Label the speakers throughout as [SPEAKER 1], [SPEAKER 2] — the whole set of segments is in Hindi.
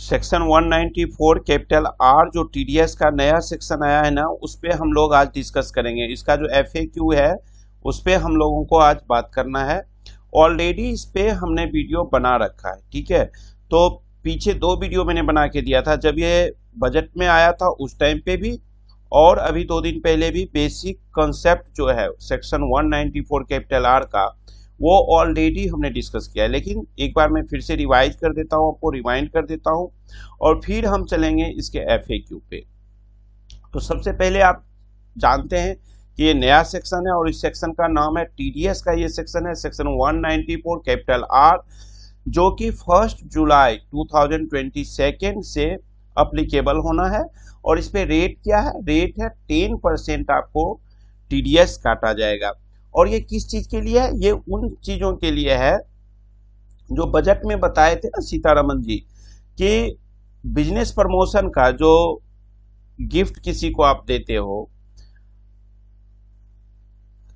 [SPEAKER 1] सेक्शन 194 कैपिटल आर जो टीडीएस का नया सेक्शन आया है ना, उस पे हम लोग आज डिस्कस करेंगे। इसका जो एफएक्यू है उस पे हम लोगों को आज बात करना है। ऑलरेडी इस पे हमने वीडियो बना रखा है, ठीक है। तो पीछे 2 वीडियो मैंने बना के दिया था, जब ये बजट में आया था उस टाइम पे भी, और अभी 2 दिन पहले भी। बेसिक कॉन्सेप्ट जो है सेक्शन 194 कैपिटल आर का, वो ऑलरेडी हमने डिस्कस किया है, लेकिन एक बार मैं फिर से रिवाइज कर देता हूँ, आपको रिमाइंड कर देता हूँ, और फिर हम चलेंगे इसके एफएक्यू पे। तो सबसे पहले आप जानते हैं कि ये नया सेक्शन है और इस सेक्शन का नाम है टीडीएस का। ये सेक्शन है सेक्शन 194 कैपिटल आर, जो कि 1 जुलाई 2022 से अप्लीकेबल होना है। और इस पे रेट क्या है? रेट है 10% आपको टीडीएस काटा जाएगा। और ये किस चीज के लिए है? ये उन चीजों के लिए है जो बजट में बताए थे ना सीतारमन जी, कि बिजनेस प्रमोशन का जो गिफ्ट किसी को आप देते हो,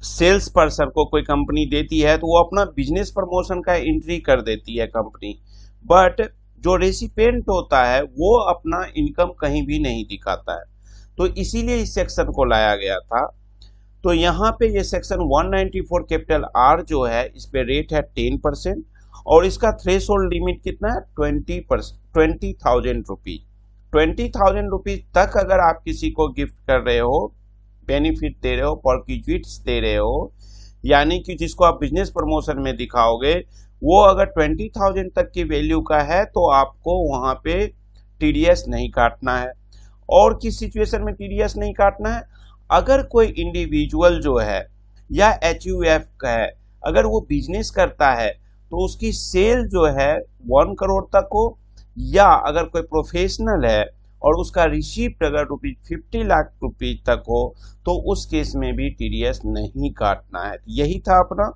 [SPEAKER 1] सेल्स पर्सन को कोई कंपनी देती है, तो वो अपना बिजनेस प्रमोशन का एंट्री कर देती है कंपनी, बट जो रेसिपिएंट होता है वो अपना इनकम कहीं भी नहीं दिखाता है। तो इसीलिए इस सेक्शन को लाया गया था। तो यहाँ पे ये सेक्शन 194 कैपिटल आर जो है, इस पे रेट है 10% और इसका थ्रेशोल्ड लिमिट कितना है? 20,000 रुपीज। 20,000 रुपीज तक अगर आप किसी को गिफ्ट कर रहे हो, बेनिफिट दे रहे हो, परक्विजिट्स दे रहे हो, यानी कि जिसको आप बिजनेस प्रमोशन में दिखाओगे, वो अगर 20,000 तक की वैल्यू का है तो आपको वहां पे टीडीएस नहीं काटना है। और किस सिचुएशन में टीडीएस नहीं काटना है? अगर कोई इंडिविजुअल जो है या एचयूएफ का है, अगर वो बिजनेस करता है तो उसकी सेल जो है 1 करोड़ तक हो, या अगर कोई प्रोफेशनल है और उसका रिसीप्ट अगर ₹50 लाख तक हो, तो उस केस में भी टीडीएस नहीं काटना है। यही था अपना,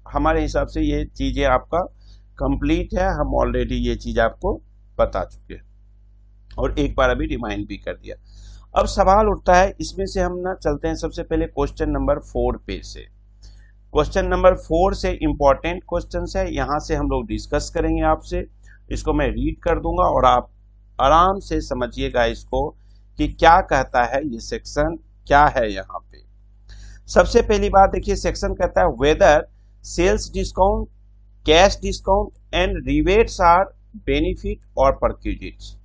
[SPEAKER 1] हमारे हिसाब से ये चीजें आपका कंप्लीट है। हम ऑलरेडी ये चीज आपको बता चुके हैं और एक बार अभी रिमाइंड भी कर दिया। अब सवाल उठता है, इसमें से हम ना चलते हैं सबसे पहले क्वेश्चन नंबर 4 पे से। क्वेश्चन नंबर 4 से इंपॉर्टेंट क्वेश्चन है, यहां से हम लोग डिस्कस करेंगे आपसे। इसको मैं रीड कर दूंगा और आप आराम से समझिएगा इसको कि क्या कहता है ये सेक्शन, क्या है यहाँ पे। सबसे पहली बात देखिए, सेक्शन कहता है whether sales discount, cash discount and rebates are benefit और परक्विजिट्स।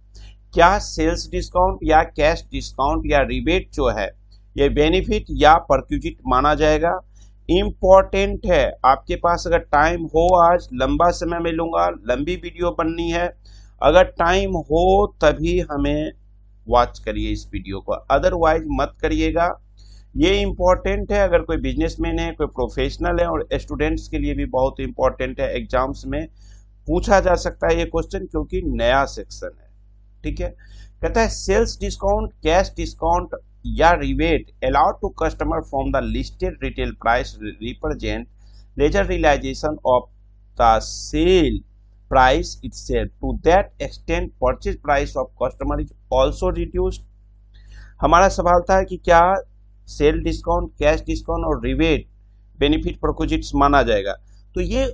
[SPEAKER 1] क्या सेल्स डिस्काउंट या कैश डिस्काउंट या रिबेट जो है ये बेनिफिट या परक्विजिट माना जाएगा? इंपॉर्टेंट है। आपके पास अगर टाइम हो, आज लंबा समय में लूंगा, लंबी वीडियो बननी है, अगर टाइम हो तभी हमें वॉच करिए इस वीडियो को, अदरवाइज मत करिएगा। ये इंपॉर्टेंट है, अगर कोई बिजनेसमैन है, कोई प्रोफेशनल है, और स्टूडेंट्स के लिए भी बहुत इंपॉर्टेंट है। एग्जाम्स में पूछा जा सकता है ये क्वेश्चन, क्योंकि नया सेक्शन है, ठीक है। कहता है सेल्स डिस्काउंट, कैश डिस्काउंट या rebate allowed to customer from the listed retail price represent lesser realisation of the sale price itself to that extent purchase price of customer is also reduced. हमारा सवाल था कि क्या सेल डिस्काउंट, कैश डिस्काउंट और रिबेट बेनिफिट परक्विजिट्स माना जाएगा? तो ये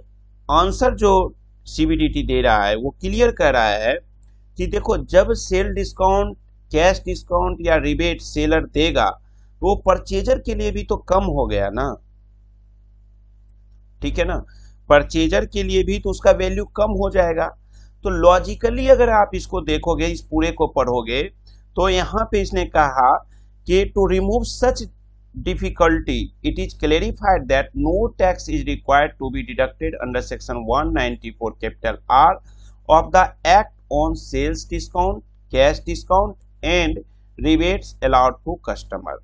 [SPEAKER 1] आंसर जो सीबीडीटी दे रहा है वो क्लियर कर रहा है कि देखो, जब सेल डिस्काउंट, कैश डिस्काउंट या रिबेट सेलर देगा तो वो परचेजर के लिए भी तो कम हो गया ना, ठीक है ना। परचेजर के लिए भी तो उसका वैल्यू कम हो जाएगा। तो लॉजिकली अगर आप इसको देखोगे, इस पूरे को पढ़ोगे, तो यहां पे इसने कहा कि to remove such difficulty it is clarified that no tax is required to be deducted under section 194 capital R of the act on sales discount, cash discount and rebates allowed to customer.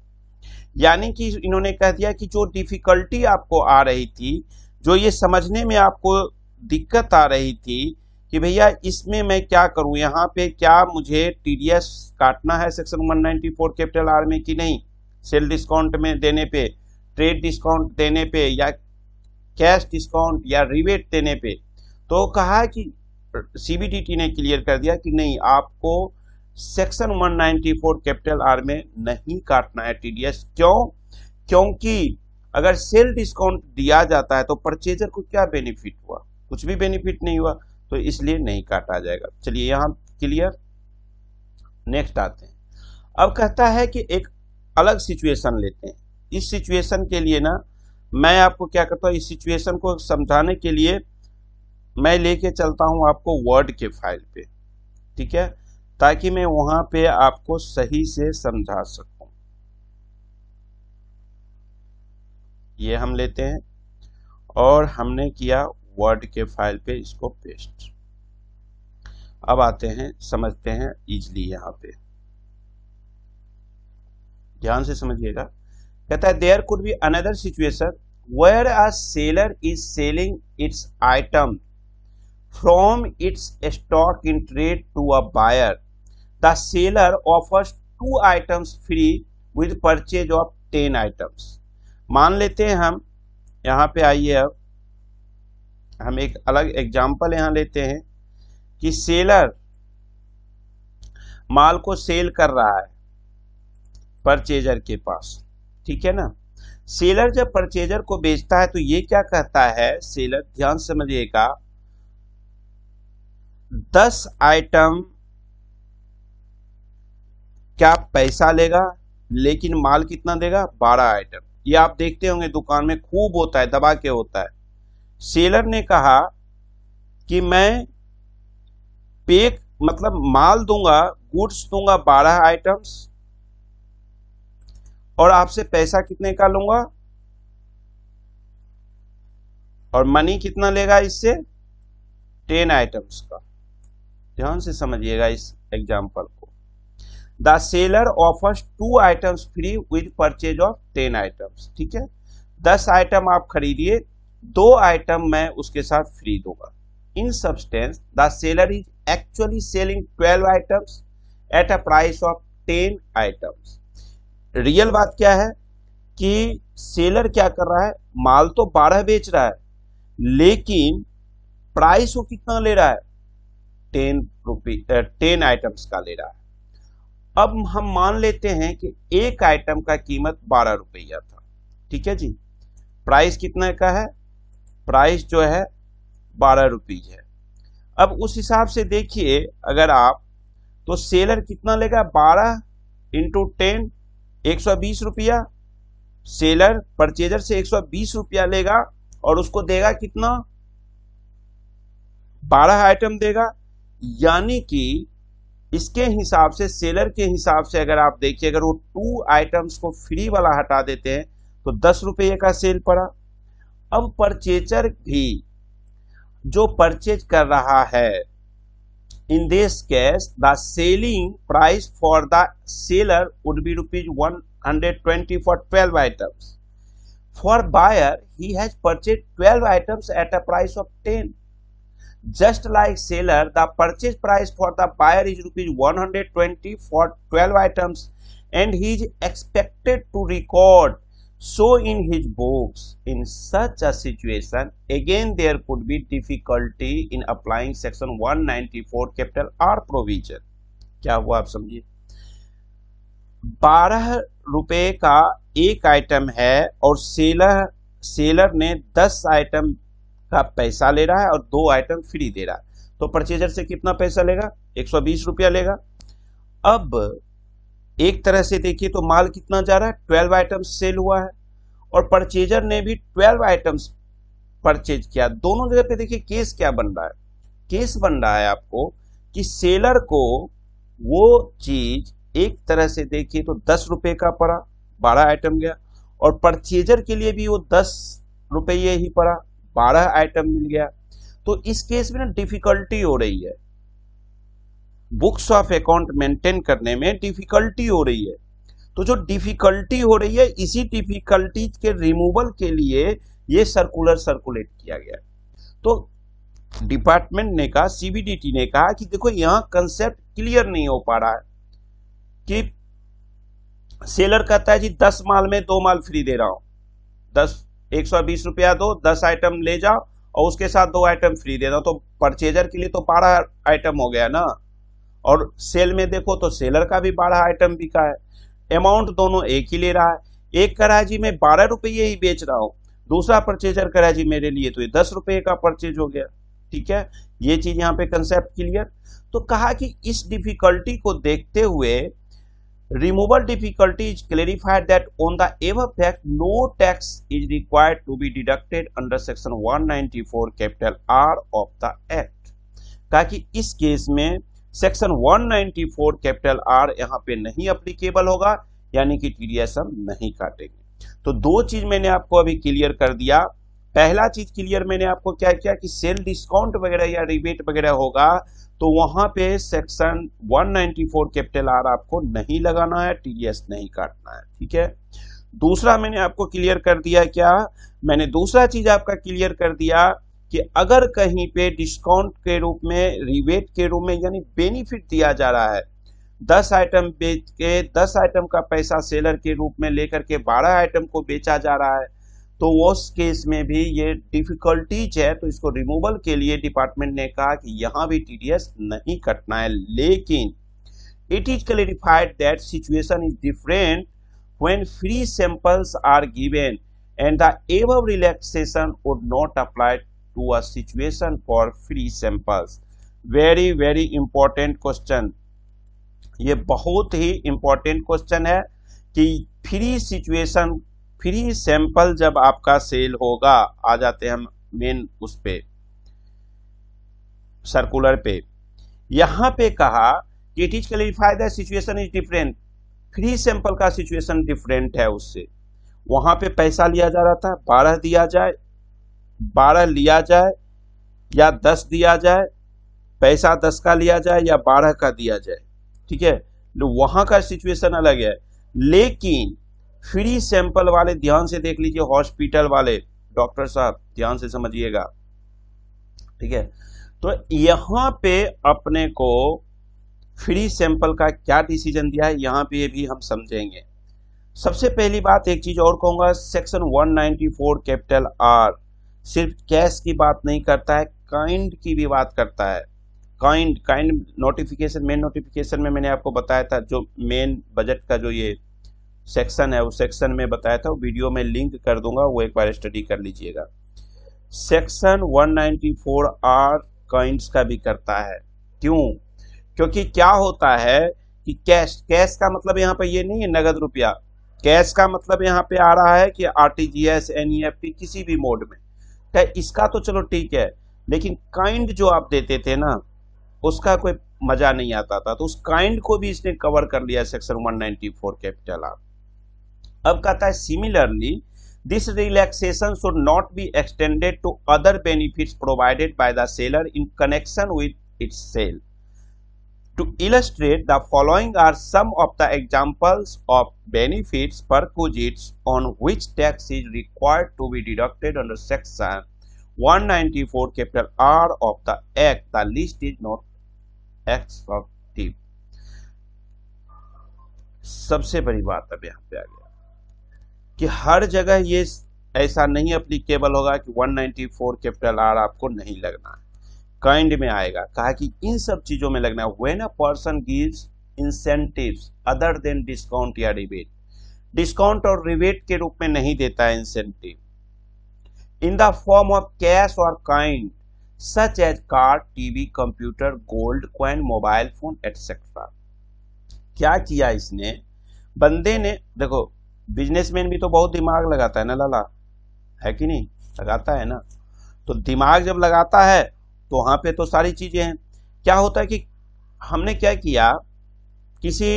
[SPEAKER 1] यानी कि इन्होंने कह दिया कि जो डिफिकल्टी आपको आ रही थी, जो ये समझने में आपको दिक्कत आ रही थी कि भैया इसमें मैं क्या करूं, यहाँ पे क्या मुझे टीडीएस काटना है सेक्शन 194 कैपिटल आर में कि नहीं, सेल डिस्काउंट में देने पे, ट्रेड डिस्काउंट देने पे, या कैश डिस्काउंट या रिबेट देने पे। तो कहा कि सीबीडीटी ने क्लियर कर दिया कि नहीं, आपको सेक्शन 194 कैपिटल आर में नहीं काटना है टीडीएस। क्यों? क्योंकि अगर सेल डिस्काउंट दिया जाता है तो परचेजर को क्या बेनिफिट हुआ? कुछ भी बेनिफिट नहीं हुआ, तो इसलिए नहीं काटा जाएगा। चलिए यहाँ क्लियर। नेक्स्ट आते हैं, अब कहता है कि एक अलग सिचुएशन लेते हैं। इस सिचुएशन के लिए ना मैं आपको क्या करता हूं, इस सिचुएशन को समझाने के लिए मैं लेके चलता हूं आपको वर्ड के फाइल पे, ठीक है, ताकि मैं वहां पे आपको सही से समझा सकूं। ये हम लेते हैं और हमने किया वर्ड के फाइल पे इसको पेस्ट। अब आते हैं, समझते हैं इजली। यहां पे ध्यान से समझिएगा। कहता है there could be another situation where a seller is selling its item from its stock in trade to a buyer. The seller offers 2 items free with purchase of 10 items. मान लेते हैं हम, यहां पे आइए, अब हम एक अलग एग्जांपल यहां लेते हैं कि सेलर माल को सेल कर रहा है परचेजर के पास, ठीक है ना। सेलर जब परचेजर को बेचता है तो ये क्या कहता है, सेलर ध्यान से समझिएगा, 10 आइटम क्या पैसा लेगा, लेकिन माल कितना देगा, 12 आइटम। ये आप देखते होंगे दुकान में खूब होता है, दबा के होता है। सेलर ने कहा कि मैं मतलब माल दूंगा, गुड्स दूंगा 12 आइटम्स, और आपसे पैसा कितने का लूंगा, और मनी कितना लेगा इससे, 10 आइटम्स का। ध्यान से समझिएगा इस एग्जांपल को। The seller offers 2 items free with purchase of 10 items, ठीक है। 10 आइटम आप खरीदिए, 2 आइटम मैं उसके साथ फ्री दूंगा। In substance the seller is actually selling 12 items at a price of 10 items. Real बात क्या है कि सेलर क्या कर रहा है, माल तो 12 बेच रहा है, लेकिन प्राइस वो कितना ले रहा है, 10 आइटम्स का ले रहा है। अब हम मान लेते हैं कि एक आइटम का कीमत 12 रुपया था, ठीक है जी। प्राइस कितना का है, प्राइस जो है 12 रुपये है। अब उस हिसाब से देखिए अगर आप, तो सेलर कितना लेगा, 12 इंटू 10, 120 रुपया। सेलर परचेजर से 120 रुपया लेगा और उसको देगा कितना, 12 आइटम देगा। यानी कि इसके हिसाब से, सेलर के हिसाब से अगर आप देखिए, अगर वो 2 आइटम्स को फ्री वाला हटा देते हैं तो 10 रुपये का सेल पड़ा। अब परचेजर भी जो परचेज कर रहा है, in this case the selling price for the seller would be ₹120 for 12 items. For buyer, he has purchased 12 items at a price of 10. Just like seller, the purchase price for the buyer is ₹120 for 12 items, and he is expected to record so in his books. In such a situation, again there could be difficulty in applying section 194 capital R provision. क्या हुआ आप समझिए, 12 रुपए का एक आइटम है और सेलर ने 10 आइटम का पैसा ले रहा है और 2 आइटम फ्री दे रहा है, तो परचेजर से कितना पैसा लेगा, 120 रुपया लेगा। अब एक तरह से देखिए तो माल कितना जा रहा है, 12 आइटम्स सेल हुआ है और परचेजर ने भी 12 आइटम्स परचेज किया। दोनों जगह पे देखिए केस क्या बन रहा है, केस बन रहा है आपको कि सेलर को वो चीज एक तरह से देखिए तो 10 रुपए का पड़ा, 12 आइटम गया, और परचेजर के लिए भी वो 10 रुपये ही पड़ा, 12 आइटम मिल गया। तो इस केस में ना डिफिकल्टी हो रही है, बुक्स ऑफ अकाउंट मेंटेन करने में डिफिकल्टी हो रही है। तो जो डिफिकल्टी हो रही है, इसी डिफिकल्टी के रिमूवल के लिए ये सर्कुलर सर्कुलेट किया गया। तो डिपार्टमेंट ने कहा, सीबीडीटी ने कहा कि देखो यहां कंसेप्ट क्लियर नहीं हो पा रहा है कि सेलर कहता है जी 10 माल में 2 माल फ्री दे रहा हूं, 120 रुपया दो, 10 आइटम ले जाओ और उसके साथ 2 आइटम फ्री दे दो, तो परचेजर के लिए तो 12 आइटम हो गया ना। और सेल में देखो तो सेलर का भी 12 आइटम बिका है, अमाउंट दोनों एक ही ले रहा है। एक कह रहा है जी मैं 12 रुपये ही बेच रहा हूं, दूसरा परचेजर कह रहा है जी मेरे लिए तो ये 10 रुपये का परचेज हो गया। ठीक है, ये चीज यहाँ पे कंसेप्ट क्लियर। तो कहा कि इस डिफिकल्टी को देखते हुए removal difficulty is clarified that on the above fact no tax is required to be deducted under section 194 capital R of the act। कहा कि इस केस में सेक्शन 194 कैपिटल आर यहाँ पे नहीं अप्लीकेबल होगा, यानी कि टीडीएस हम नहीं काटेंगे। तो दो चीज मैंने आपको अभी क्लियर कर दिया। पहला चीज क्लियर मैंने आपको क्या किया कि सेल डिस्काउंट वगैरह या रिबेट वगैरह होगा तो वहां पे सेक्शन 194 कैपिटल आर आपको नहीं लगाना है, टीडीएस नहीं काटना है, ठीक है। दूसरा मैंने आपको क्लियर कर दिया, क्या मैंने दूसरा चीज आपका क्लियर कर दिया कि अगर कहीं पे डिस्काउंट के रूप में, रिबेट के रूप में यानी बेनिफिट दिया जा रहा है, 10 आइटम बेच के 10 आइटम का पैसा सेलर के रूप में लेकर के 12 आइटम को बेचा जा रहा है, तो उस केस में भी ये डिफिकल्टीज है, तो इसको रिमूवल के लिए डिपार्टमेंट ने कहा कि यहां भी टीडीएस नहीं कटना है। लेकिन it is clarified that situation is different when free samples are given and the above relaxation would not apply to a situation for free samples. Very very important question, ये बहुत ही इंपॉर्टेंट क्वेश्चन है कि फ्री सैंपल जब आपका सेल होगा, आ जाते हैं हम मेन उस पे सर्कुलर पे, यहां पे कहा कि it is clarified that situation is different. Free sample का सिचुएशन डिफरेंट है उससे। वहां पे पैसा लिया जा रहा था, 12 दिया जाए, 12 लिया जाए या 10 दिया जाए, पैसा 10 का लिया जाए या 12 का दिया जाए, ठीक है, तो वहां का सिचुएशन अलग है। लेकिन फ्री सैंपल वाले ध्यान से देख लीजिए, हॉस्पिटल वाले डॉक्टर साहब ध्यान से समझिएगा, ठीक है। तो यहां पे अपने को फ्री सैंपल का क्या डिसीजन दिया है, यहां पे भी हम समझेंगे। सबसे पहली बात एक चीज और कहूंगा, सेक्शन 194 कैपिटल आर सिर्फ कैश की बात नहीं करता है, काइंड की भी बात करता है। काइंड नोटिफिकेशन, मेन नोटिफिकेशन में मैंने आपको बताया था, जो मेन बजट का जो ये सेक्शन है उस सेक्शन में बताया था, वीडियो में लिंक कर दूंगा, वो एक बार स्टडी कर लीजिएगा। सेक्शन 194 आर काइंड्स का भी करता है। क्यों? क्योंकि क्या होता है कि कैश का मतलब यहाँ पे ये नहीं है नगद रुपया, कैश का मतलब यहाँ पे आ रहा है कि आरटीजीएस, एनईएफटी किसी भी मोड में, तो इसका तो चलो ठीक है, लेकिन काइंड जो आप देते थे ना उसका कोई मजा नहीं आता था, तो उस काइंड को भी इसने कवर कर लिया सेक्शन 194 कैपिटल आर। अब कहता है similarly this relaxation should not be extended to other benefits provided by the seller in connection with its sale. To illustrate, the following are some of the examples of benefits perquisites on which tax is required to be deducted under section 194 capital R of the Act. The list is not exhaustive. सबसे बड़ी बात अब यहाँ पे आ गया कि हर जगह ये ऐसा नहीं अप्लीकेबल होगा कि 194 कैपिटल आर आपको नहीं लगना है, काइंड में आएगा। कहा कि इन सब चीजों में लगना है। When a person gives incentives other than discount या रिबेट, डिस्काउंट और रिबेट के रूप में नहीं देता है incentive, in the form of cash और kind such as car, TV, computer, gold coin, mobile phone etcetera. क्या किया इसने, बंदे ने, देखो बिजनेसमैन भी तो बहुत दिमाग लगाता है ना लाला, है कि नहीं, लगाता है ना। तो दिमाग जब लगाता है तो वहां पे तो सारी चीजें हैं। क्या होता है कि हमने क्या किया, किसी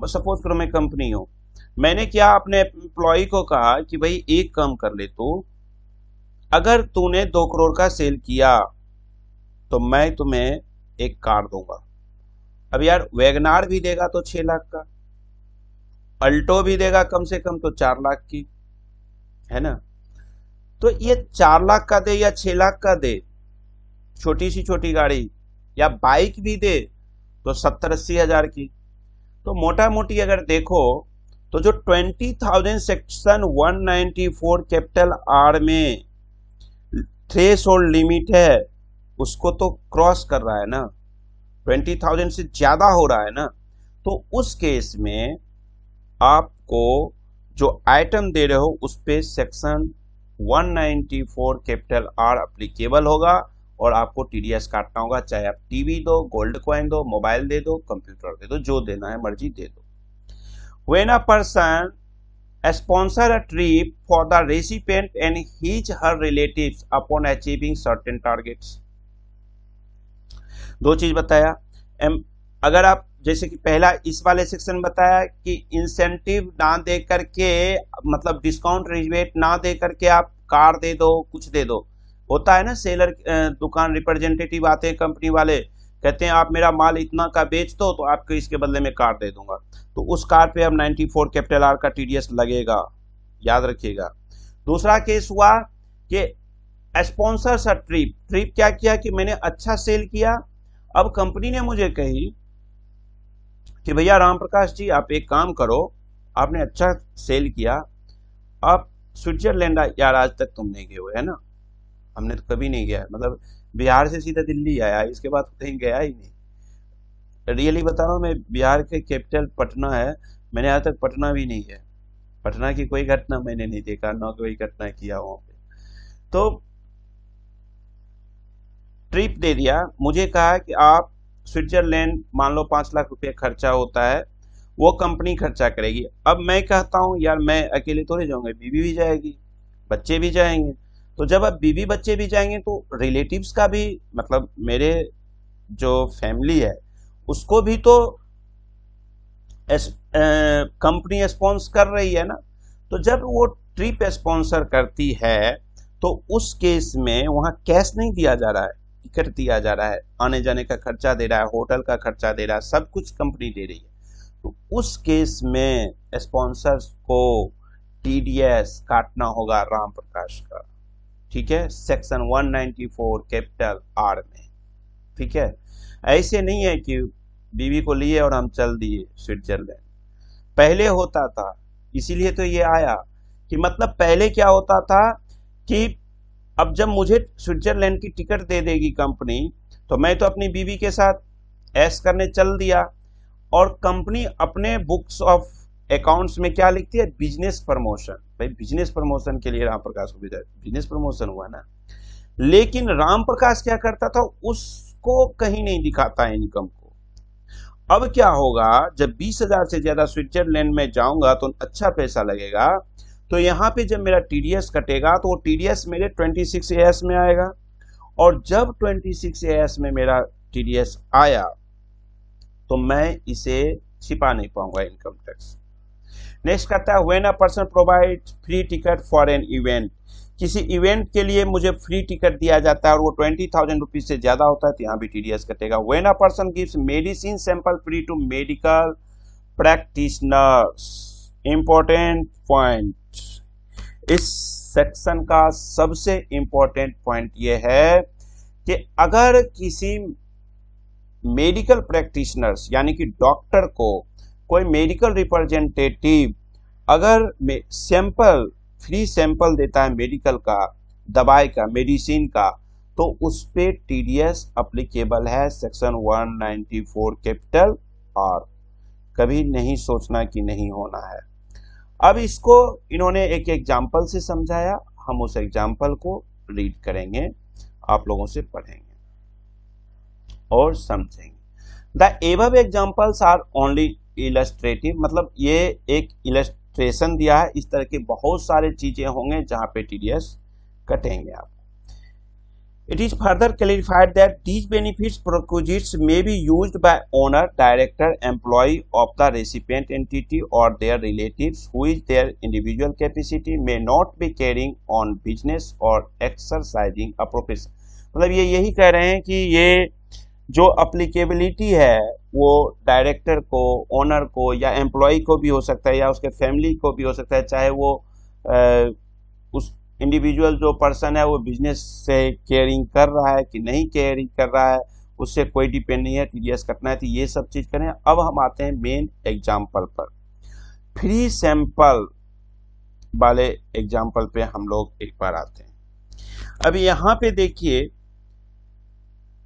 [SPEAKER 1] सपोज करो मैं कंपनी हूं, मैंने क्या अपने एम्प्लॉय को कहा कि भाई एक काम कर ले, तू अगर तूने 2 करोड़ का सेल किया तो मैं तुम्हें एक कार दूंगा। अब यार वैगनार भी देगा तो 6 लाख का, अल्टो भी देगा कम से कम तो 4 लाख की, है ना। तो ये 4 लाख का दे या 6 लाख का दे, छोटी सी छोटी गाड़ी या बाइक भी दे तो 70-80 हजार की, तो मोटा मोटी अगर देखो तो जो 20,000 सेक्शन 194 कैपिटल आर में थ्रेशोल्ड लिमिट है उसको तो क्रॉस कर रहा है ना, 20,000 से ज्यादा हो रहा है ना। तो उस केस में आपको जो आइटम दे रहे हो उस पे सेक्शन 194 कैपिटल आर अप्लीकेबल होगा और आपको टीडीएस काटना होगा, चाहे आप टीवी दो, गोल्ड कॉइन दो, मोबाइल दे दो, कंप्यूटर दे दो, जो देना है मर्जी दे दो। When a person sponsor a trip for the recipient and his her relatives upon achieving certain targets। दो चीज बताया। अगर आप जैसे कि पहला इस वाले सेक्शन में बताया कि इंसेंटिव ना दे करके, मतलब डिस्काउंट रिबेट ना दे करके आप कार दे दो, कुछ दे दो, होता है ना। सेलर दुकान रिप्रेजेंटेटिव आते हैं, कंपनी वाले कहते हैं आप मेरा माल इतना का बेच दो तो आपको इसके बदले में कार दे दूंगा, तो उस कार पे अब 94 कैपिटल आर का टीडीएस लगेगा, याद रखिएगा। दूसरा केस हुआ कि स्पॉन्सर्स अ ट्रिप। ट्रिप क्या किया कि मैंने अच्छा सेल किया, अब कंपनी ने मुझे कही कि भैया राम प्रकाश जी आप एक काम करो, आपने अच्छा सेल किया, आप स्विट्जरलैंड यार आज तक तुम नहीं गए हुए है ना। हमने तो कभी नहीं गया, मतलब बिहार से सीधा दिल्ली आया, इसके बाद कहीं गया ही नहीं। रियली बता रहा हूँ मैं, बिहार के कैपिटल पटना है, मैंने आज तक पटना भी नहीं गया, पटना की कोई घटना मैंने नहीं देखा, ना कोई घटना किया वहां पे। तो ट्रिप दे दिया, मुझे कहा कि आप स्विट्जरलैंड, मान लो 5 लाख रुपये खर्चा होता है, वो कंपनी खर्चा करेगी। अब मैं कहता हूँ यार मैं अकेले थोड़े जाऊंगा, बीवी भी जाएगी, बच्चे भी जाएंगे। तो जब अब बीवी बच्चे भी जाएंगे तो रिलेटिव्स का भी, मतलब मेरे जो फैमिली है उसको भी तो कंपनी स्पॉन्स कर रही है ना। तो जब वो ट्रिप स्पॉन्सर करती है तो उस केस में वहां कैश नहीं दिया जा रहा है, टिकट दिया जा रहा है, आने जाने का खर्चा दे रहा है, होटल का खर्चा दे रहा है, सब कुछ कंपनी दे रही है। तो उस केस में स्पॉन्सर्स को टीडीएस काटना होगा राम प्रकाश का, ठीक है, सेक्शन 194 कैपिटल आर में, ठीक है। ऐसे नहीं है कि बीवी को लिए और हम चल दिए स्विट्जरलैंड, पहले होता था, इसीलिए तो ये आया कि मतलब पहले क्या होता था कि अब जब मुझे स्विट्जरलैंड की टिकट दे देगी कंपनी तो मैं तो अपनी बीवी के साथ ऐश करने चल दिया, और कंपनी अपने बुक्स ऑफ अकाउंट्स में क्या लिखती है, बिजनेस प्रमोशन। भाई बिजनेस प्रमोशन के लिए राम प्रकाश को भेजा, बिजनेस प्रमोशन हुआ ना। लेकिन राम प्रकाश क्या करता था, उसको कहीं नहीं दिखाता इनकम को। अब क्या होगा, जब 20,000 से ज्यादा स्विट्जरलैंड में जाऊंगा तो अच्छा पैसा लगेगा, तो यहां पे जब मेरा टीडीएस कटेगा तो वो टीडीएस मेरे 26 एएस में आएगा, और जब 26 एएस में मेरा टीडीएस आया तो मैं इसे छिपा नहीं पाऊंगा इनकम टैक्स। नेक्स्ट कहता है when a person provide free ticket for an event. किसी इवेंट के लिए मुझे फ्री टिकट दिया जाता है और वो 20,000 रुपीज से ज्यादा होता है तो यहाँ भी टीडीएस कटेगा। When a person gives medicine sample free to medical practitioners. Important point, इस सेक्शन का सबसे इंपॉर्टेंट पॉइंट यह है कि अगर किसी मेडिकल प्रैक्टिशनर्स यानी कि डॉक्टर को कोई मेडिकल रिप्रेजेंटेटिव अगर सैंपल, फ्री सैंपल देता है मेडिकल का, दवाई का, मेडिसिन का, तो उस पे टीडीएस अप्लीकेबल है, सेक्शन 194 कैपिटल आर। कभी नहीं सोचना कि नहीं होना है। अब इसको इन्होंने एक एग्जाम्पल से समझाया, हम उस एग्जाम्पल को रीड करेंगे, आप लोगों से पढ़ेंगे और समझेंगे। The above examples are only illustrative, मतलब ये एक इलस्ट्रेशन दिया है, इस तरह के बहुत सारे चीजें होंगे जहां पे टीडीएस कटेंगे आप। It is further clarified that these benefits prerequisites may be used by owner, director, employee of the recipient entity or their relatives who is their individual capacity may not be carrying on business or exercising a profession। मतलब ये यही कह रहे हैं कि ये जो अप्लीकेबिलिटी है वो डायरेक्टर को, ओनर को या एम्प्लॉय को भी हो सकता है या उसके फैमिली को भी हो सकता है, चाहे वो उस इंडिविजुअल जो पर्सन है वो बिजनेस से केयरिंग कर रहा है कि नहीं केयरिंग कर रहा है, उससे कोई डिपेंड नहीं है, टीडीएस कटना है। तो ये सब चीज करें। अब हम आते हैं मेन एग्जाम्पल पर। फ्री सैंपल वाले एग्जाम्पल पे हम लोग एक बार आते हैं। अब यहाँ पे देखिए,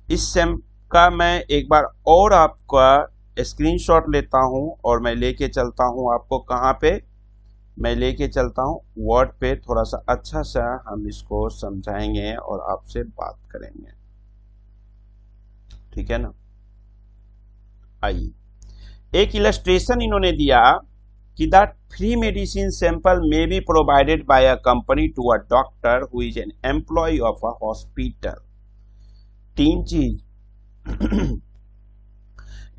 [SPEAKER 1] इस सैंपल का मैं एक बार और आपका स्क्रीनशॉट लेता हूं और मैं लेके चलता हूं आपको कहां पे, मैं लेके चलता हूं वर्ड पे, थोड़ा सा अच्छा सा हम इसको समझाएंगे और आपसे बात करेंगे। ठीक है ना। आइए एक इलस्ट्रेशन इन्होंने दिया कि that free medicine sample may be provided by a company to a doctor who is an employee of a hospital. तीन चीज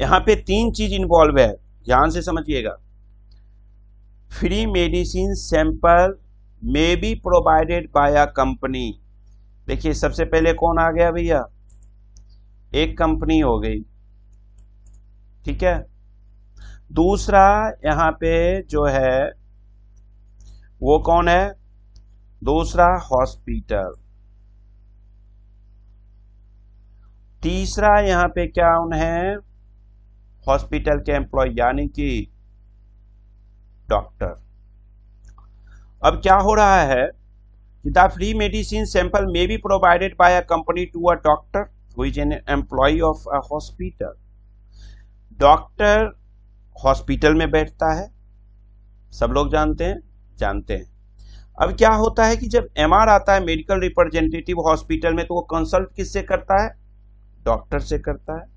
[SPEAKER 1] यहां पे तीन चीज इन्वॉल्व है, ध्यान से समझिएगा। Free medicine sample may be provided by a company. देखिए सबसे पहले कौन आ गया भैया, एक कंपनी हो गई, ठीक है। दूसरा यहां पे जो है वो कौन है, दूसरा हॉस्पिटल। तीसरा यहां पे क्या है, हॉस्पिटल के एम्प्लॉय यानी कि डॉक्टर। अब क्या हो रहा है कि the free medicine sample may be provided by a company to a doctor who is an employee of a hospital. Doctor hospital में बैठता है, सब लोग जानते हैं। अब क्या होता है कि जब एमआर आता है, मेडिकल रिप्रेजेंटेटिव हॉस्पिटल में, तो वो कंसल्ट किससे करता है, डॉक्टर से करता है।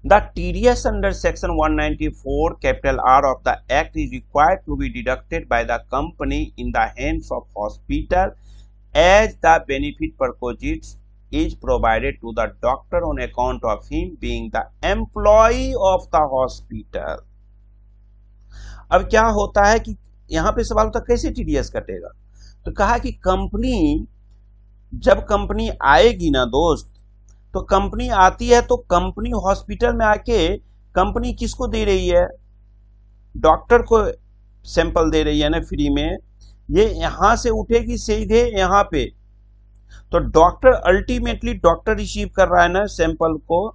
[SPEAKER 1] The TDS under section 194 capital R of the Act is required to be deducted by the company in the hands of hospital as the benefit purchased is provided to the doctor on account of him being the employee of the hospital। अब क्या होता है कि यहां पे सवाल होता है कैसे टीडीएस कटेगा, तो कहा कि कंपनी, जब कंपनी आएगी ना दोस्त, तो कंपनी आती है तो कंपनी हॉस्पिटल में आके कंपनी किसको दे रही है, डॉक्टर को सैंपल दे रही है ना फ्री में। ये यहां से उठेगी सीधे यहां पे, तो डॉक्टर अल्टीमेटली डॉक्टर रिसीव कर रहा है ना सैंपल को,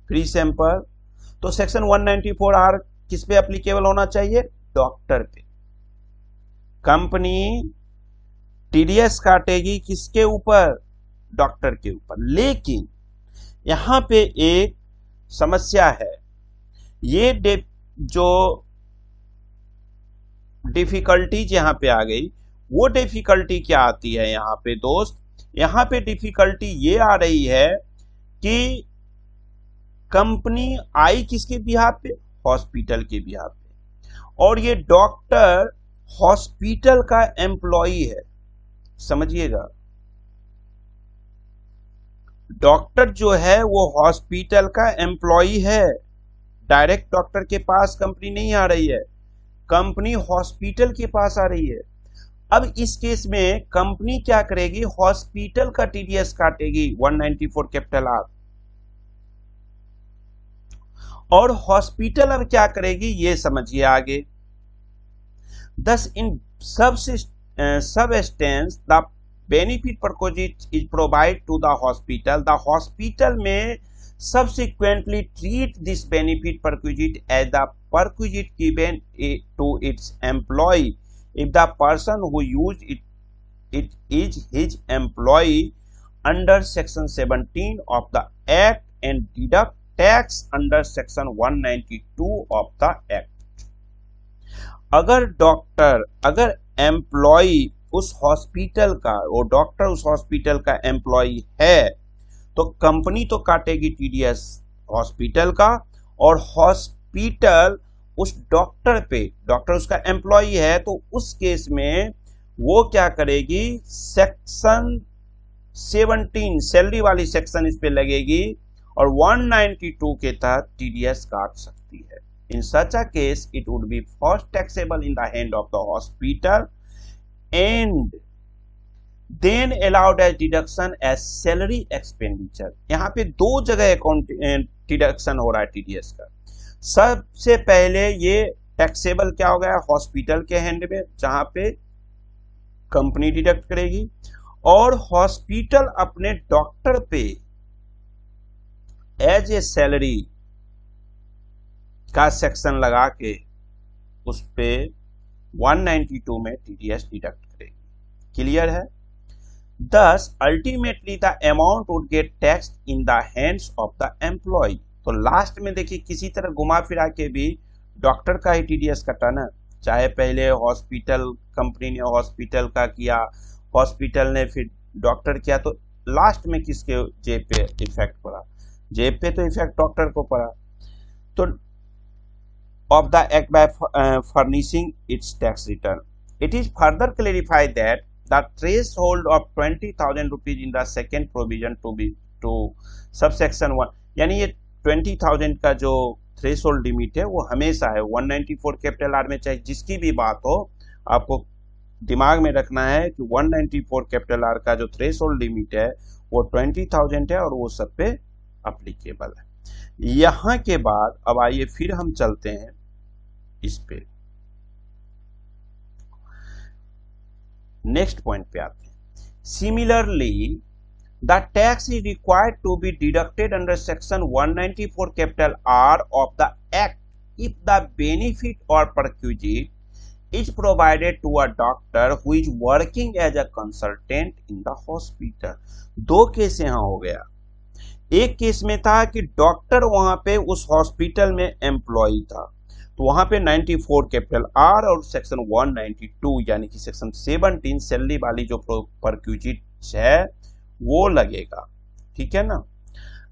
[SPEAKER 1] फ्री सैंपल। तो सेक्शन 194R किस पे एप्लीकेबल होना चाहिए, डॉक्टर पे। कंपनी टीडीएस काटेगी किसके ऊपर, डॉक्टर के ऊपर। लेकिन यहां पे एक समस्या है, ये जो डिफिकल्टीज यहां पे आ गई, वो डिफिकल्टी क्या आती है यहां पे दोस्त, यहां पे डिफिकल्टी ये आ रही है कि कंपनी आई किसके बिहाफ पे, हॉस्पिटल के बिहाफ पे, और ये डॉक्टर हॉस्पिटल का एम्प्लॉई है। समझिएगा, डॉक्टर जो है वो हॉस्पिटल का एम्प्लॉई है, डायरेक्ट डॉक्टर के पास कंपनी नहीं आ रही है, कंपनी हॉस्पिटल के पास आ रही है। अब इस केस में कंपनी क्या करेगी, हॉस्पिटल का टीडीएस काटेगी 194 कैपिटल आर, और हॉस्पिटल अब क्या करेगी ये समझिए आगे। Thus, in substance, the benefit purchased is provided to the hospital. The hospital may subsequently treat this benefit purchased as the purchase given to its employee if the person who used it is his employee under section 17 of the Act and deduct tax under section 192 of the Act। अगर एम्प्लॉय उस हॉस्पिटल का, वो डॉक्टर उस हॉस्पिटल का एम्प्लॉय है, तो कंपनी तो काटेगी टीडीएस हॉस्पिटल का, और हॉस्पिटल उस डॉक्टर पे, डॉक्टर उसका एम्प्लॉय है, तो उस केस में वो क्या करेगी, सेक्शन 17 सैलरी वाली सेक्शन इस पे लगेगी और 192 के तहत टीडीएस काट सकती है। In such a case, it would be first taxable in the hand of the hospital and then allowed as deduction as salary expenditure। यहाँ पे दो जगह अकाउंट डिडक्शन हो रहा है टीडीएस का। सबसे पहले ये टैक्सेबल क्या हो गया, हॉस्पिटल के हैंड में, जहां पे कंपनी डिडक्ट करेगी, और हॉस्पिटल अपने डॉक्टर पे एज ए सैलरी का सेक्शन लगा के उस पे 192 में टीडीएस डिडक्ट करेगी। क्लियर है। Thus, ultimately the amount would get taxed in the hands of the employee। तो लास्ट में देखिए किसी तरह घुमा फिरा के भी डॉक्टर का ही टीडीएस कटा ना, चाहे पहले हॉस्पिटल, कंपनी ने हॉस्पिटल का किया, हॉस्पिटल ने फिर डॉक्टर किया, तो लास्ट में किसके जेब पे इफेक्ट पड़ा, जेब पे तो इफेक्ट डॉक्टर को पड़ा। तो of the act by furnishing its tax return. It is further clarified that the threshold of 20,000 rupees in the second provision to be to subsection 1, यानी ये 20,000 का जो थ्रेशोल्ड लिमिट है वो हमेशा है 194 कैपिटल आर में, चाहे जिसकी भी बात हो आपको दिमाग में रखना है कि 194 कैपिटल आर का जो थ्रेशोल्ड लिमिट है वो 20,000 है और वो सब पे अप्लीकेबल है। यहां के बाद अब आइए फिर हम चलते हैं इस पे, नेक्स्ट पॉइंट पे आते हैं। Similarly the tax is required to be deducted under section 194 capital R of the act if the benefit और perquisite is provided to a doctor who is working as a consultant in the hospital. दो केस यहां हो गया। एक केस में था कि डॉक्टर वहां पे उस हॉस्पिटल में एम्प्लॉय था, तो वहां पे 94 कैपिटल आर और सेक्शन 192 यानी कि सेक्शन 17 सैलरी वाली जो परक्विजिट है वो लगेगा, ठीक है ना।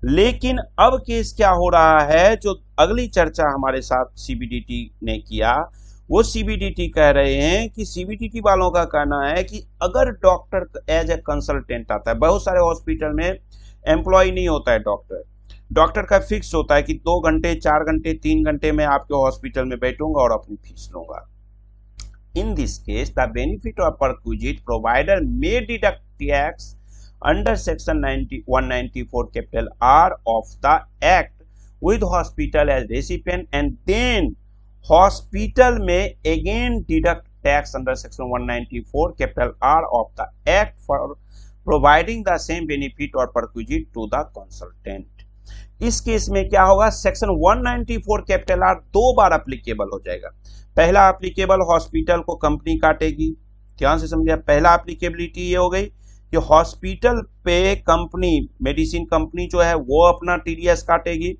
[SPEAKER 1] लेकिन अब केस क्या हो रहा है, जो अगली चर्चा हमारे साथ सीबीडीटी ने किया, वो सीबीडीटी कह रहे हैं कि सीबीडीटी वालों का कहना है कि अगर डॉक्टर एज ए कंसल्टेंट आता है, बहुत सारे हॉस्पिटल में एम्प्लॉय नहीं होता है डॉक्टर का फिक्स होता है कि 2 घंटे 4 घंटे 3 घंटे में आपके हॉस्पिटल में बैठूंगा और अपनी फीस लूंगा। In this case the benefit of perquisite provider may deduct tax under section 194 capital R of the act with hospital as recipient and then hospital में again deduct tax under section 194 capital R of the act for providing the same benefit और परक्विजिट टू द कंसल्टेंट। इस केस में क्या होगा, सेक्शन 194 कैपिटल आर 2 बार एप्लीकेबल हो जाएगा। पहला एप्लीकेबल हॉस्पिटल को कंपनी काटेगी, ध्यान से समझिए। पहला एप्लीकेबिलिटी ये हो गई कि हॉस्पिटल पे कंपनी, मेडिसिन कंपनी जो है वो अपना टीडीएस काटेगी।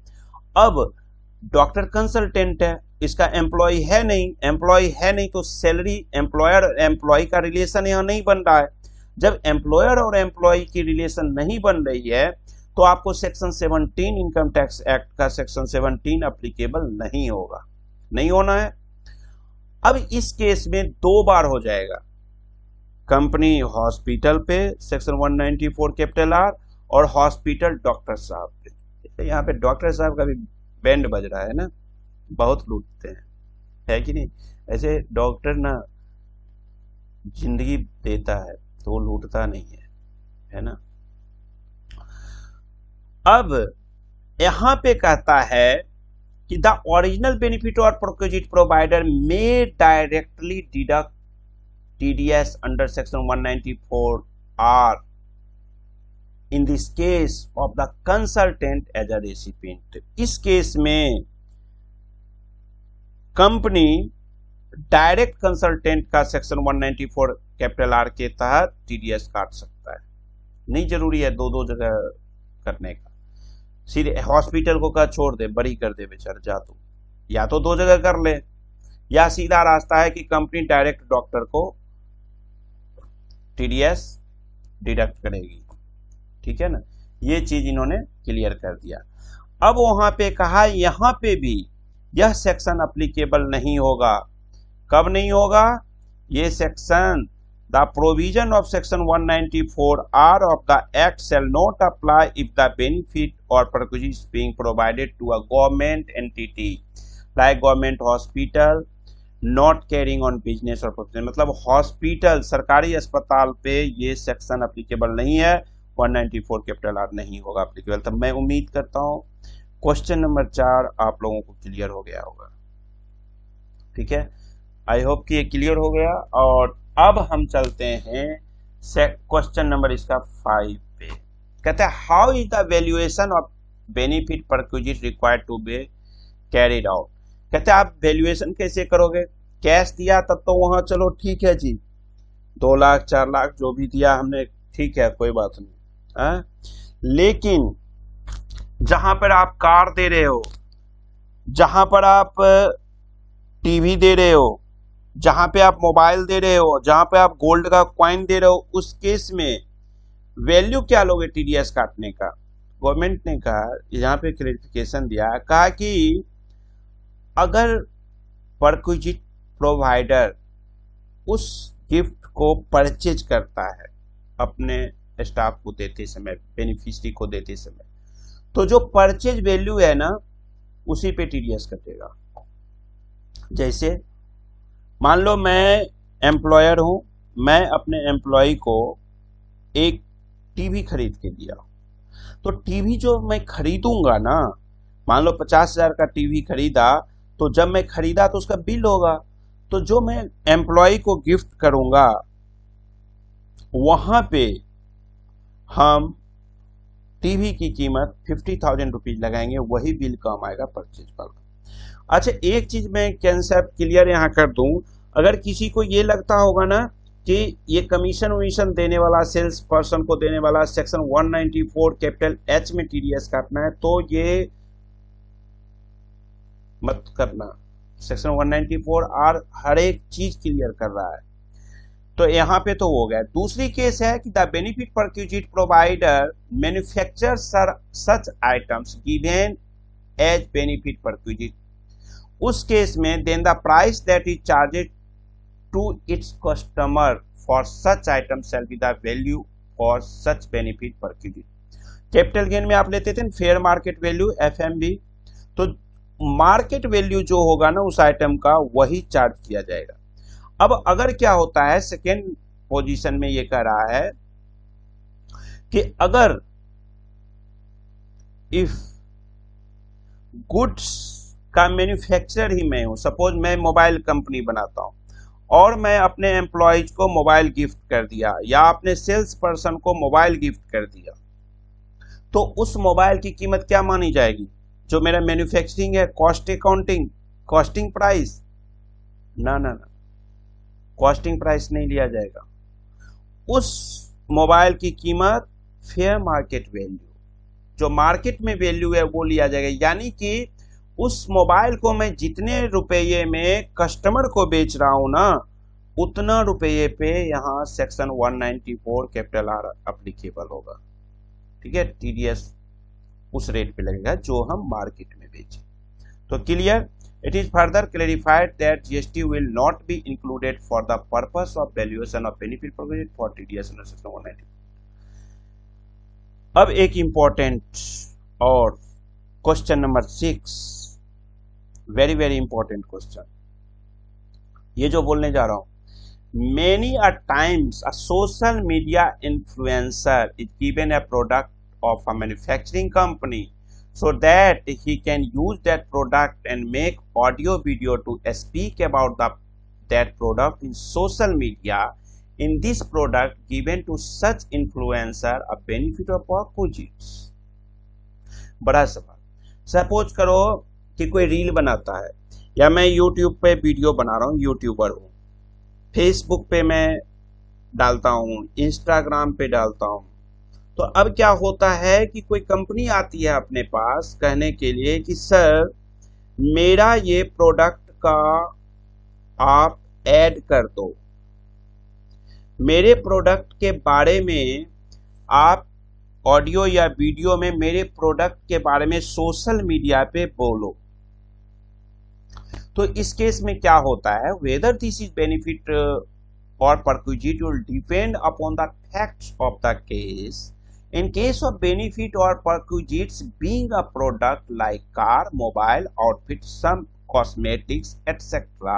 [SPEAKER 1] अब डॉक्टर कंसल्टेंट है, इसका एम्प्लॉय है नहीं, तो सैलरी एम्प्लॉयर और एम्प्लॉय का रिलेशन यहां नहीं बन रहा है। जब एम्प्लॉयर और एम्प्लॉय की रिलेशन नहीं बन रही है तो आपको सेक्शन 17 इनकम टैक्स एक्ट का सेक्शन 17 एप्लीकेबल नहीं होना है। अब इस केस में 2 बार हो जाएगा, कंपनी हॉस्पिटल पे सेक्शन 194 कैपिटल आर और हॉस्पिटल डॉक्टर साहब पे। यहाँ पे डॉक्टर साहब का भी बैंड बज रहा है ना, बहुत लूटते हैं, है कि नहीं। ऐसे डॉक्टर ना जिंदगी देता है तो वो लूटता नहीं है ना। अब यहां पे कहता है कि द ओरिजिनल बेनिफिट और perquisite provider may directly deduct TDS under section 194 R in this case of the consultant as a recipient. इस केस में कंपनी डायरेक्ट कंसल्टेंट का सेक्शन 194 कैपिटल आर के तहत टीडीएस काट सकता है। नहीं जरूरी है दो जगह करने का, सीधे हॉस्पिटल को का छोड़ दे, बड़ी कर दे बेचारा, जा तू, या तो 2 जगह कर ले, या सीधा रास्ता है कि कंपनी डायरेक्ट डॉक्टर को टीडीएस डिडक्ट करेगी, ठीक है ना। ये चीज इन्होंने क्लियर कर दिया। अब वहां पे कहा यहां पे भी यह सेक्शन अप्लीकेबल नहीं होगा। कब नहीं होगा ये section, the provision of section 194 R of the act shall not apply if the benefit और perquisite being provided to a government entity like government hospital not carrying on business और प्रोफेशन। मतलब हॉस्पिटल, सरकारी अस्पताल पे ये सेक्शन अप्लीकेबल नहीं है, 194 कैपिटल आर नहीं होगा अप्लीकेबल। तब मैं उम्मीद करता हूं क्वेश्चन नंबर 4 आप लोगों को क्लियर हो गया होगा, ठीक है। आई होप कि ये क्लियर हो गया। और अब हम चलते हैं क्वेश्चन नंबर इसका 5 पे। कहते हैं how is the valuation of benefit perquisite required to be carried out. कहते हैं आप वैल्यूएशन कैसे करोगे, कैश दिया तब तो वहां चलो ठीक है जी, 2 लाख 4 लाख जो भी दिया हमने, ठीक है कोई बात नहीं, लेकिन जहां पर आप कार दे रहे हो, जहां पर आप टीवी दे रहे हो, जहां पे आप मोबाइल दे रहे हो, जहां पे आप गोल्ड का कॉइन दे रहे हो, उस केस में वैल्यू क्या लोगे टीडीएस काटने का, गवर्नमेंट ने कहा, यहाँ पे क्लैरिफिकेशन दिया, कहा कि अगर परक्विजिट प्रोवाइडर उस गिफ्ट को परचेज करता है अपने स्टाफ को देते समय, बेनिफिशियरी को देते समय, तो जो परचेज वैल्यू है ना उसी पे टीडीएस कटेगा। जैसे मान लो मैं एम्प्लॉयर हूं, मैं अपने एम्प्लॉय को एक टीवी खरीद के दिया, तो टीवी जो मैं खरीदूंगा ना, मान लो 50,000 का टीवी खरीदा, तो जब मैं खरीदा तो उसका बिल होगा, तो जो मैं एम्प्लॉय को गिफ्ट करूंगा वहां पे हम टीवी की कीमत 50,000 रुपीज लगाएंगे, वही बिल कम आएगा परचेज वाला। अच्छा, एक चीज मैं कंसेप्ट क्लियर यहां कर दूं, अगर किसी को ये लगता होगा ना कि ये कमीशन वमीशन देने वाला, सेल्स पर्सन को देने वाला सेक्शन 194 कैपिटल एच में टीडीएस काटना है, तो ये मत करना। सेक्शन 194 आर हर एक चीज क्लियर कर रहा है, तो यहां पे तो हो गया। दूसरी केस है कि the benefit perquisite provider manufacture such items given as benefit perquisite, उस केस में then the price that is charged to its customer for such item shall be the value for such benefit perquisite. Capital gain में आप लेते थे फेयर मार्केट वैल्यू एफएमवी, तो मार्केट वैल्यू जो होगा ना उस आइटम का वही चार्ज किया जाएगा। अब अगर क्या होता है, सेकेंड पोजीशन में ये कह रहा है कि अगर इफ गुड्स का मैन्युफैक्चरर ही मैं हूं, सपोज मैं मोबाइल कंपनी बनाता हूं और मैं अपने एम्प्लॉयज को मोबाइल गिफ्ट कर दिया या अपने सेल्स पर्सन को मोबाइल गिफ्ट कर दिया, तो उस मोबाइल की कीमत क्या मानी जाएगी? जो मेरा मैन्युफैक्चरिंग है, कॉस्ट अकाउंटिंग, कॉस्टिंग प्राइस? ना ना ना, कॉस्टिंग प्राइस नहीं लिया जाएगा। उस मोबाइल की कीमत फेयर मार्केट वैल्यू, जो मार्केट में वैल्यू है वो लिया जाएगा। यानी कि उस मोबाइल को मैं जितने रुपये में कस्टमर को बेच रहा हूं ना, उतना रुपये पे यहां सेक्शन 194 कैपिटल आर एप्लीकेबल होगा। ठीक है, टीडीएस उस रेट पे लगेगा जो हम मार्केट में बेचे। तो clear? It is further clarified that GST will not be included for the purpose of valuation of benefit provided for TDS under section 190। अब एक important और question number 6, very very important question, ये जो बोलने जा रहा हूं, many a times a social media influencer is given a product of a manufacturing company so that he can use that product and make audio video to speak about that product in social media. In this product given to such influencer a benefit of opposites। बड़ा सवाल, सपोज करो कि कोई रील बनाता है, या मैं यूट्यूब पे वीडियो बना रहा हूँ, यूट्यूबर हूँ, फेसबुक पे मैं डालता हूँ, इंस्टाग्राम पे डालता हूँ, तो अब क्या होता है कि कोई कंपनी आती है अपने पास कहने के लिए कि सर मेरा ये प्रोडक्ट का आप ऐड कर दो, मेरे प्रोडक्ट के बारे में आप ऑडियो या वीडियो में मेरे प्रोडक्ट के बारे में सोशल मीडिया पे बोलो। तो इस केस में क्या होता है, वेदर दिस इज बेनिफिट और perquisite will depend upon the facts of the case. In case of benefit or perquisites being a product like car, mobile, outfit, some cosmetics, etc.,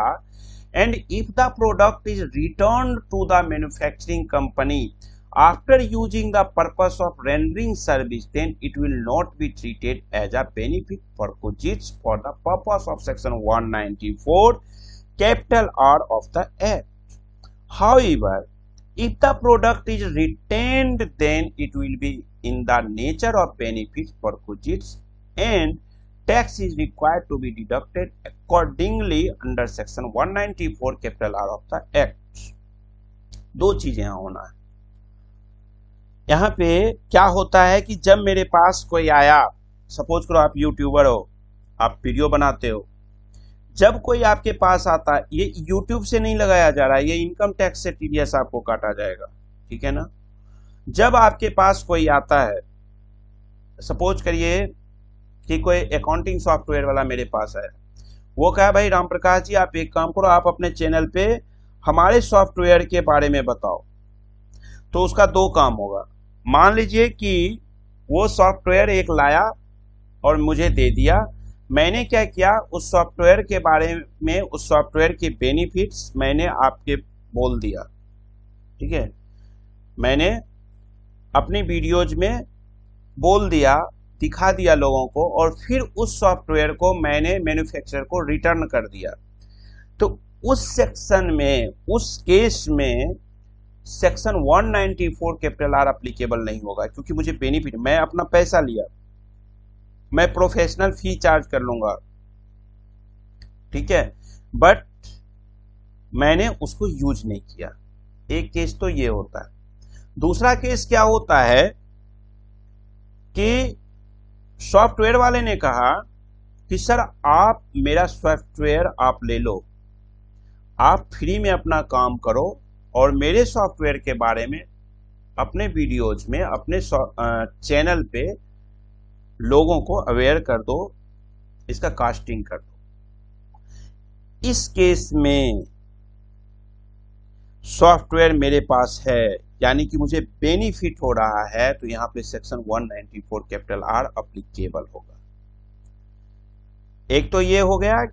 [SPEAKER 1] and if the product is returned to the manufacturing company after using the purpose of rendering service, then it will not be treated as a benefit perquisites for the purpose of section 194 capital R of the Act. However, if the product is retained, then it will be in the nature of benefit perquisites and tax is required to be deducted accordingly under section 194 capital R of the Act। दो चीजें यहां होना है। यहां पे क्या होता है कि जब मेरे पास कोई आया, सपोज करो आप यूट्यूबर हो, आप वीडियो बनाते हो, जब कोई आपके पास आता है, ये यूट्यूब से नहीं लगाया जा रहा है, ये इनकम टैक्स से टीडीएस आपको काटा जाएगा। ठीक है ना? जब आपके पास कोई आता है सपोज करिए कि कोई अकाउंटिंग सॉफ्टवेयर वाला मेरे पास है, वो कहा भाई राम प्रकाश जी आप एक काम करो, आप अपने चैनल पे हमारे सॉफ्टवेयर के बारे में बताओ। तो उसका दो काम होगा। मान लीजिए कि वो सॉफ्टवेयर एक लाया और मुझे दे दिया, मैंने क्या किया, उस सॉफ्टवेयर के बारे में, उस सॉफ्टवेयर के बेनिफिट्स मैंने आपके बोल दिया, ठीक है, मैंने अपनी वीडियोज में बोल दिया, दिखा दिया लोगों को, और फिर उस सॉफ्टवेयर को मैंने मैन्युफैक्चरर को रिटर्न कर दिया। तो उस सेक्शन में, उस केस में सेक्शन 194 कैपिटल आर एप्लीकेबल नहीं होगा, क्योंकि मुझे बेनिफिट, मैं अपना पैसा लिया, मैं प्रोफेशनल फी चार्ज कर लूंगा, ठीक है, बट मैंने उसको यूज नहीं किया। एक केस तो ये होता है। दूसरा केस क्या होता है कि सॉफ्टवेयर वाले ने कहा कि सर आप मेरा सॉफ्टवेयर आप ले लो, आप फ्री में अपना काम करो और मेरे सॉफ्टवेयर के बारे में अपने वीडियोज में, अपने चैनल पे लोगों को अवेयर कर दो, इसका कास्टिंग कर दो। इस केस में सॉफ्टवेयर मेरे पास है, यानी कि मुझे बेनिफिट हो रहा है, तो यहां पे सेक्शन 194 कैपिटल आर एप्लीकेबल होगा। एक तो ये हो गया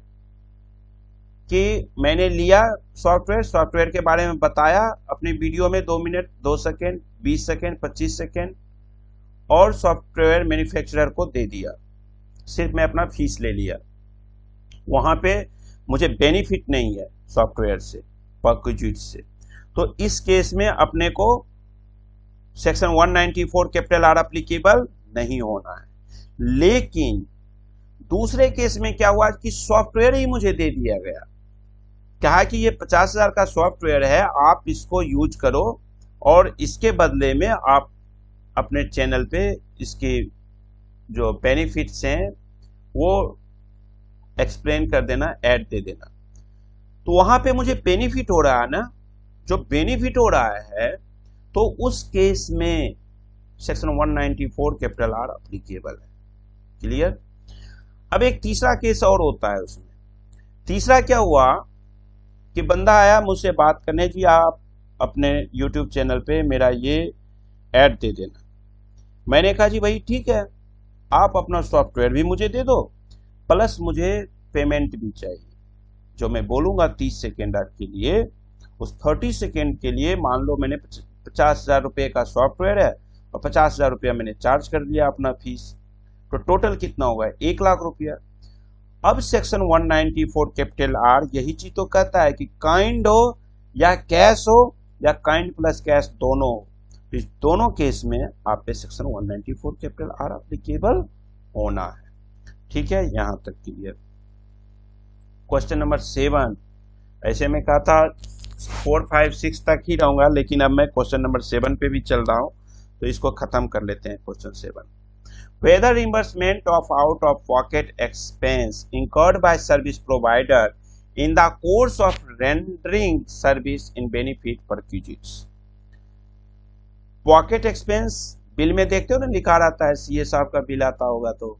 [SPEAKER 1] कि मैंने लिया सॉफ्टवेयर, सॉफ्टवेयर के बारे में बताया अपनी वीडियो में 2 मिनट 2 सेकेंड 20 सेकेंड 25 सेकेंड, और सॉफ्टवेयर मैन्युफैक्चरर को दे दिया, सिर्फ मैं अपना फीस ले लिया। वहां पे मुझे बेनिफिट नहीं है सॉफ्टवेयर से, परक्विजिट से। तो इस केस में अपने को सेक्शन 194 कैपिटल आर एप्लीकेबल नहीं होना है। लेकिन दूसरे केस में क्या हुआ कि सॉफ्टवेयर ही मुझे दे दिया गया, कहा कि ये 50,000 का सॉफ्टवेयर है, आप इसको यूज करो और इसके बदले में आप अपने चैनल पे इसके जो बेनिफिट्स हैं वो एक्सप्लेन कर देना, ऐड दे देना। तो वहां पे मुझे बेनिफिट हो रहा है ना, जो बेनिफिट हो रहा है, तो उस केस में सेक्शन 194 कैपिटल आर एप्लीकेबल है। क्लियर? अब एक तीसरा केस और होता है उसमें। तीसरा क्या हुआ कि बंदा आया मुझसे बात करने, जी आप अपने YouTube चैनल पे मेरा ये ऐड दे देना। मैंने कहा जी भाई ठीक है, आप अपना सॉफ्टवेयर भी मुझे दे दो, प्लस मुझे पेमेंट भी चाहिए। जो मैं बोलूंगा 30 सेकेंड के लिए, उस 30 सेकेंड के लिए मान लो मैंने 50,000 रुपये का सॉफ्टवेयर है और 50,000 रुपया मैंने चार्ज कर दिया अपना फीस, तो टोटल कितना होगा? 1 लाख रुपया। अब सेक्शन 194 कैपिटल आर यही चीज तो कहता है कि काइंड हो या कैश हो या काइंड प्लस कैश दोनों हो, तो इस दोनों केस में आप पे सेक्शन 194 कैपिटल आर एप्लीकेबल होना है। ठीक है, यहां तक क्लियर। क्वेश्चन नंबर 7, ऐसे में कहा था 4, 5, 6 तक ही रहूंगा, लेकिन अब मैं क्वेश्चन नंबर 7 पे भी चल रहा हूं, तो इसको खत्म कर लेते हैं। Question 7, whether reimbursement of out of pocket expense incurred by service provider in the course of rendering service in benefit perquisites। Pocket expense bill में देखते हो ना, लिखा रहता है सीए साहब का बिल आता होगा, तो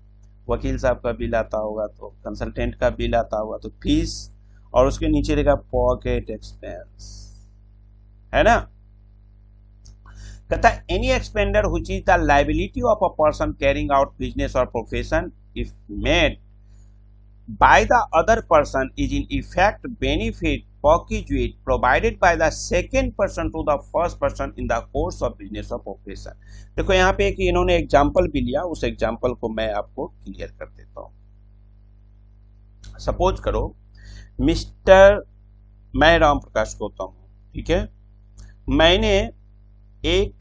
[SPEAKER 1] वकील साहब का बिल आता होगा, तो कंसल्टेंट का बिल आता होगा, तो फीस, और उसके नीचे लिखा पॉकेट एक्सपेंस, है ना। कहता है any expenditure which is the liability of a person carrying out business और profession if made by the other person is in effect benefit perquisite provided by the second person to the first person in the course of business और प्रोफेशन। देखो यहाँ पे एक इन्होंने एग्जाम्पल भी लिया, उस एग्जाम्पल को मैं आपको क्लियर कर देता हूं। सपोज करो मिस्टर, मैं राम प्रकाश गौतम हूं, ठीक है, मैंने एक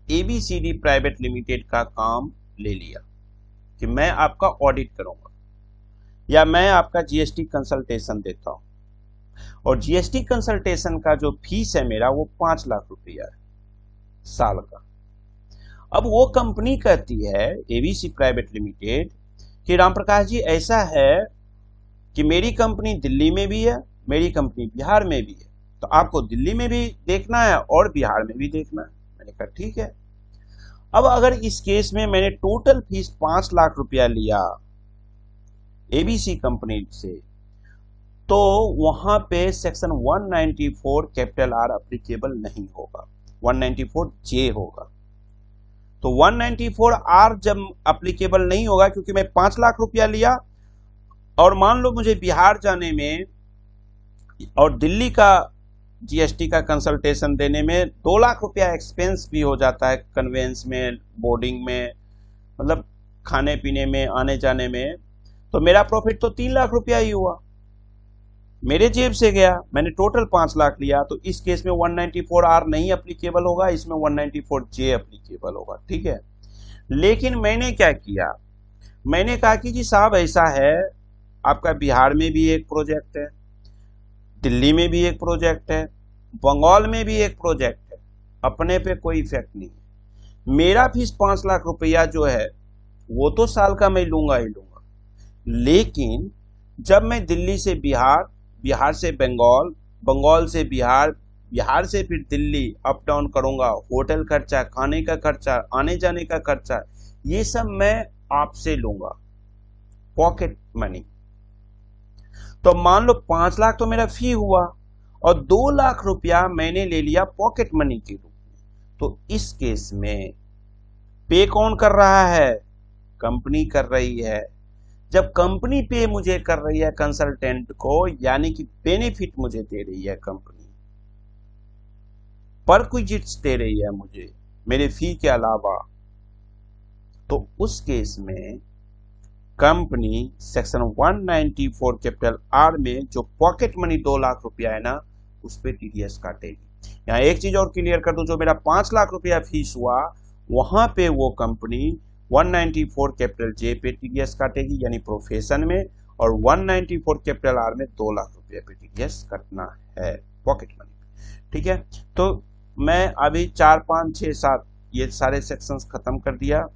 [SPEAKER 1] ABCD प्राइवेट लिमिटेड का काम ले लिया कि मैं आपका ऑडिट करूंगा या मैं आपका GST कंसल्टेशन देता हूं, और GST कंसल्टेशन का जो फीस है मेरा वो 5 लाख रुपया है साल का। अब वो कंपनी कहती है ABC प्राइवेट लिमिटेड कि राम प्रकाश जी ऐसा है कि मेरी कंपनी दिल्ली में भी है, मेरी कंपनी बिहार में भी है, तो आपको दिल्ली में भी देखना है और बिहार में भी देखना है। मैंने कहा ठीक है। अब अगर इस केस में मैंने टोटल फीस 5 लाख रुपया लिया एबीसी कंपनी से, तो वहां पे सेक्शन 194 कैपिटल आर अप्लीकेबल नहीं होगा, 194 जे होगा। तो 194 आर जब अप्लीकेबल नहीं होगा, क्योंकि मैं 5 लाख रुपया लिया और मान लो मुझे बिहार जाने में और दिल्ली का जीएसटी का कंसल्टेशन देने में 2 लाख रुपया एक्सपेंस भी हो जाता है, कन्वेंस में, बोर्डिंग में, मतलब खाने पीने में, आने जाने में, तो मेरा प्रॉफिट तो 3 लाख रुपया ही हुआ, मेरे जेब से गया, मैंने टोटल 5 लाख लिया। तो इस केस में 194 आर नहीं अप्लीकेबल होगा, इसमें 194 जे अप्लीकेबल होगा, ठीक है। लेकिन मैंने क्या किया, मैंने कहा कि जी साहब ऐसा है, आपका बिहार में भी एक प्रोजेक्ट है, दिल्ली में भी एक प्रोजेक्ट है, बंगाल में भी एक प्रोजेक्ट है, अपने पे कोई इफेक्ट नहीं है। मेरा फीस 5 लाख रुपया जो है वो तो साल का मैं लूंगा ही लूंगा, लेकिन जब मैं दिल्ली से बिहार, बिहार से बंगाल, बंगाल से बिहार, बिहार से फिर दिल्ली अप डाउन करूंगा, होटल खर्चा, खाने का खर्चा, आने जाने का खर्चा, ये सब मैं आपसे लूंगा, पॉकेट मनी। तो मान लो 5 लाख तो मेरा फी हुआ और 2 लाख रुपया मैंने ले लिया पॉकेट मनी के रूप में। तो इस केस में पे कौन कर रहा है, कंपनी कर रही है। जब कंपनी पे मुझे कर रही है कंसल्टेंट को, यानी कि बेनिफिट मुझे दे रही है कंपनी, परक्विजिट्स दे रही है मुझे मेरे फी के अलावा, तो उस केस में कंपनी सेक्शन 194 कैपिटल आर में जो पॉकेट मनी 2 लाख रुपया है ना, उस पे टीडीएस काटेगी। यहाँ एक चीज और क्लियर कर दूं, जो मेरा 5 लाख रुपया फीस हुआ, वहां पे वो कंपनी 194 कैपिटल जे पे टीडीएस काटेगी, यानी प्रोफेशन में, और 194 कैपिटल आर में 2 लाख रुपया पे टीडीएस कटना है पॉकेट मनी, ठीक है। तो मैं अभी 4, 5, 6, 7 ये सारे सेक्शंस खत्म कर दिया।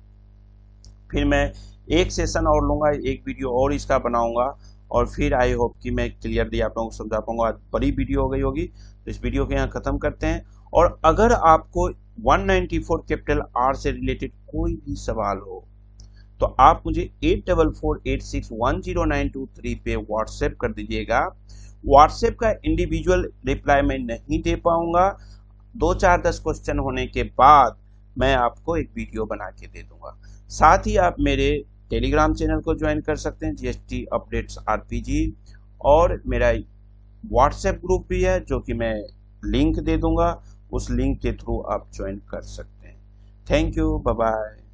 [SPEAKER 1] फिर मैं एक सेशन और लूंगा, एक वीडियो और इसका बनाऊंगा, और फिर आई होप कि मैं क्लियरली आप लोगों को समझा पाऊंगा। आज बड़ी वीडियो हो गई होगी, तो इस वीडियो को यहाँ खत्म करते हैं। और अगर आपको 194 कैपिटल आर से रिलेटेड कोई भी सवाल हो, तो आप मुझे 8448610923 पे व्हाट्सएप कर दीजिएगा। व्हाट्सएप का इंडिविजुअल रिप्लाई मैं नहीं दे पाऊंगा, 2, 4, 10 क्वेश्चन होने के बाद मैं आपको एक वीडियो बना के दे दूंगा। साथ ही आप मेरे टेलीग्राम चैनल को ज्वाइन कर सकते हैं, जीएसटी अपडेट्स आरपीजी, और मेरा व्हाट्सएप ग्रुप भी है जो कि मैं लिंक दे दूंगा, उस लिंक के थ्रू आप ज्वाइन कर सकते हैं। Thank you, bye bye.